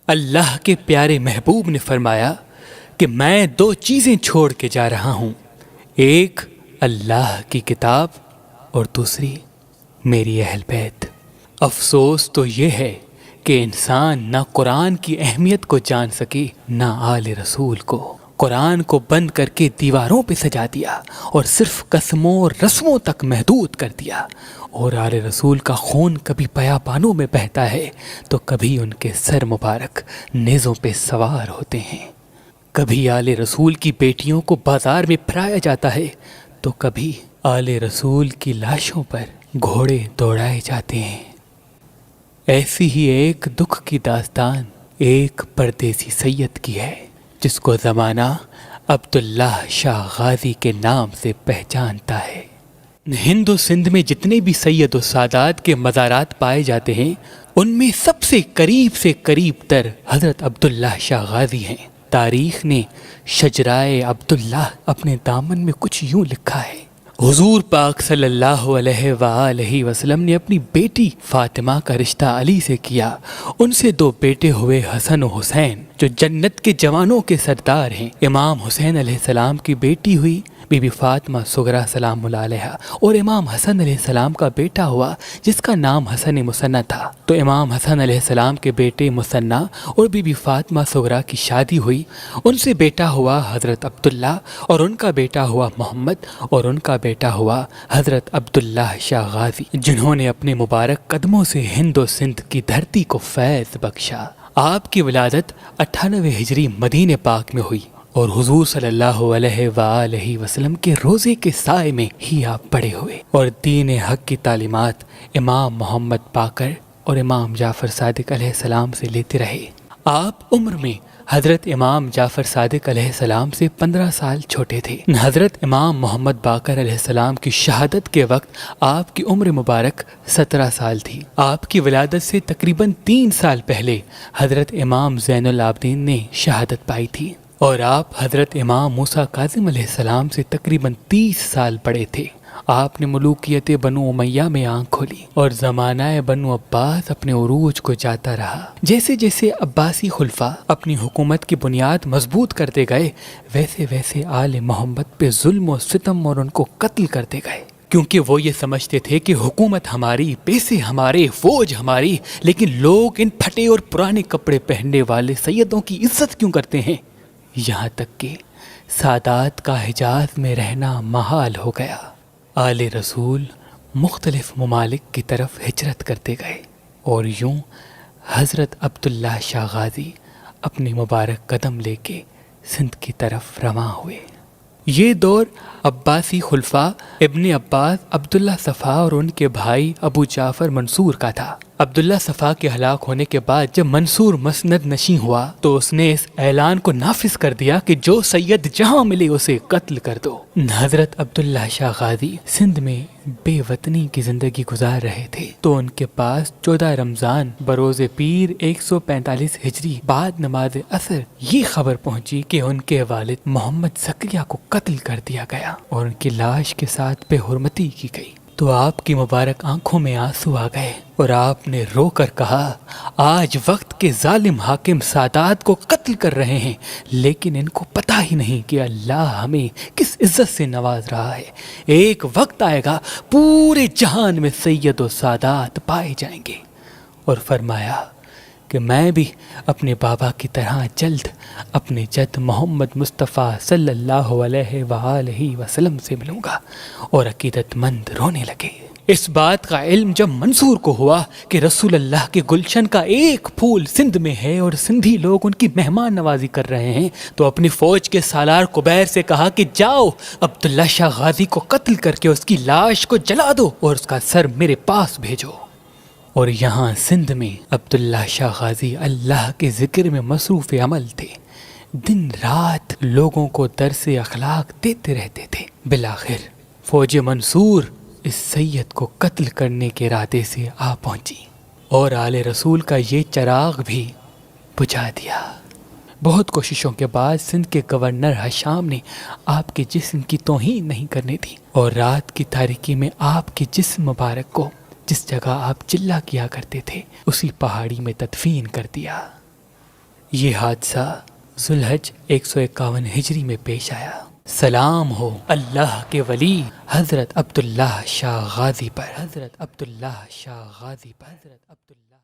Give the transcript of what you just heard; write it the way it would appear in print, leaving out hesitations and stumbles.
اللہ کے پیارے محبوب نے فرمایا کہ میں دو چیزیں چھوڑ کے جا رہا ہوں، ایک اللہ کی کتاب اور دوسری میری اہل بیت۔ افسوس تو یہ ہے کہ انسان نہ قرآن کی اہمیت کو جان سکے نہ آل رسول کو۔ قرآن کو بند کر کے دیواروں پہ سجا دیا اور صرف قسموں اور رسموں تک محدود کر دیا، اور آل رسول کا خون کبھی بیابانوں میں بہتا ہے تو کبھی ان کے سر مبارک نیزوں پہ سوار ہوتے ہیں، کبھی آل رسول کی بیٹیوں کو بازار میں پھرایا جاتا ہے تو کبھی آل رسول کی لاشوں پر گھوڑے دوڑائے جاتے ہیں۔ ایسی ہی ایک دکھ کی داستان ایک پردیسی سید کی ہے جس کو زمانہ عبداللہ شاہ غازی کے نام سے پہچانتا ہے۔ ہند و سندھ میں جتنے بھی سید و سادات کے مزارات پائے جاتے ہیں ان میں سب سے قریب تر حضرت عبداللہ شاہ غازی ہیں۔ تاریخ نے شجرائے عبداللہ اپنے دامن میں کچھ یوں لکھا ہے: حضور پاک صلی اللہ علیہ وآلہ وسلم نے اپنی بیٹی فاطمہ کا رشتہ علی سے کیا، ان سے دو بیٹے ہوئے حسن و حسین جو جنت کے جوانوں کے سردار ہیں۔ امام حسین علیہ السلام کی بیٹی ہوئی بی بی فاطمہ صغریٰ سلام اللہ علیہا، اور امام حسن علیہ السلام کا بیٹا ہوا جس کا نام حسن مثنیٰ تھا۔ تو امام حسن علیہ السلام کے بیٹے مثنیٰ اور بی بی فاطمہ صغریٰ کی شادی ہوئی، ان سے بیٹا ہوا حضرت عبداللہ، اور ان کا بیٹا ہوا محمد، اور ان کا بیٹا ہوا حضرت عبداللہ شاہ غازی، جنہوں نے اپنے مبارک قدموں سے ہند و سندھ کی دھرتی کو فیض بخشا۔ آپ کی ولادت 98 ہجری مدینہ پاک میں ہوئی، اور حضور صلی اللہ علیہ وآلہ وسلم کے روزے کے سائے میں ہی آپ بڑے ہوئے، اور دین حق کی تعلیمات امام محمد باقر اور امام جعفر صادق علیہ السلام سے لیتے رہے۔ آپ عمر میں حضرت امام جعفر صادق علیہ السلام سے 15 سال چھوٹے تھے۔ حضرت امام محمد باقر علیہ السلام کی شہادت کے وقت آپ کی عمر مبارک 17 سال تھی۔ آپ کی ولادت سے تقریباً 3 سال پہلے حضرت امام زین العابدین نے شہادت پائی تھی، اور آپ حضرت امام موسیٰ کاظم علیہ السلام سے تقریباً 30 سال بڑے تھے۔ آپ نے ملوکیت بنو امیہ میں آنکھ کھولی اور زمانہ بنو عباس اپنے عروج کو جاتا رہا۔ جیسے جیسے عباسی خلفاء اپنی حکومت کی بنیاد مضبوط کرتے گئے، ویسے ویسے آل محمد پہ ظلم و ستم اور ان کو قتل کرتے گئے، کیونکہ وہ یہ سمجھتے تھے کہ حکومت ہماری، پیسے ہمارے، فوج ہماری، لیکن لوگ ان پھٹے اور پرانے کپڑے پہننے والے سیدوں کی عزت کیوں کرتے ہیں؟ یہاں تک کہ سادات کا حجاز میں رہنا محال ہو گیا۔ آل رسول مختلف ممالک کی طرف ہجرت کرتے گئے، اور یوں حضرت عبداللہ شاہ غازی اپنے مبارک قدم لے کے سندھ کی طرف رواں ہوئے۔ یہ دور عباسی خلفاء ابن عباس، عبداللہ صفا اور ان کے بھائی ابو جعفر منصور کا تھا۔ عبداللہ صفا کے ہلاک ہونے کے بعد جب منصور مسند نشین ہوا تو اس نے اس اعلان کو نافذ کر دیا کہ جو سید جہاں ملے اسے قتل کر دو۔ حضرت عبداللہ شاہ غازی سندھ میں بے وطنی کی زندگی گزار رہے تھے تو ان کے پاس 14 رمضان بروز پیر 145 ہجری بعد نماز عصر یہ خبر پہنچی کہ ان کے والد محمد زکریا کو قتل کر دیا گیا اور ان کی لاش کے ساتھ بے حرمتی کی گئی۔ تو آپ کی مبارک آنکھوں میں آنسو آ گئے اور آپ نے رو کر کہا، آج وقت کے ظالم حاکم سادات کو قتل کر رہے ہیں، لیکن ان کو پتہ ہی نہیں کہ اللہ ہمیں کس عزت سے نواز رہا ہے۔ ایک وقت آئے گا پورے جہان میں سید و سادات پائے جائیں گے۔ اور فرمایا کہ میں بھی اپنے بابا کی طرح جلد اپنے جد محمد مصطفیٰ صلی اللہ علیہ وآلہ وسلم سے ملوں گا، اور عقیدت مند رونے لگے۔ اس بات کا علم جب منصور کو ہوا کہ رسول اللہ کے گلشن کا ایک پھول سندھ میں ہے اور سندھی لوگ ان کی مہمان نوازی کر رہے ہیں، تو اپنی فوج کے سالار قبیر سے کہا کہ جاؤ عبداللہ شاہ غازی کو قتل کر کے اس کی لاش کو جلا دو اور اس کا سر میرے پاس بھیجو۔ اور یہاں سندھ میں عبداللہ شاہ غازی اللہ کے ذکر میں مصروف عمل تھے، دن رات لوگوں کو درس اخلاق دیتے رہتے تھے۔ بالآخر فوج منصور اس سید کو قتل کرنے کے ارادے سے آ پہنچی اور آل رسول کا یہ چراغ بھی بجھا دیا۔ بہت کوششوں کے بعد سندھ کے گورنر حشام نے آپ کے جسم کی توہین نہیں کرنے دی اور رات کی تاریکی میں آپ کے جسم مبارک کو جس جگہ آپ چلا کیا کرتے تھے اسی پہاڑی میں تدفین کر دیا۔ یہ حادثہ ذوالحج 151 ہجری میں پیش آیا۔ سلام ہو اللہ کے ولی حضرت عبداللہ شاہ غازی پر، حضرت عبداللہ شاہ غازی پر، حضرت عبداللہ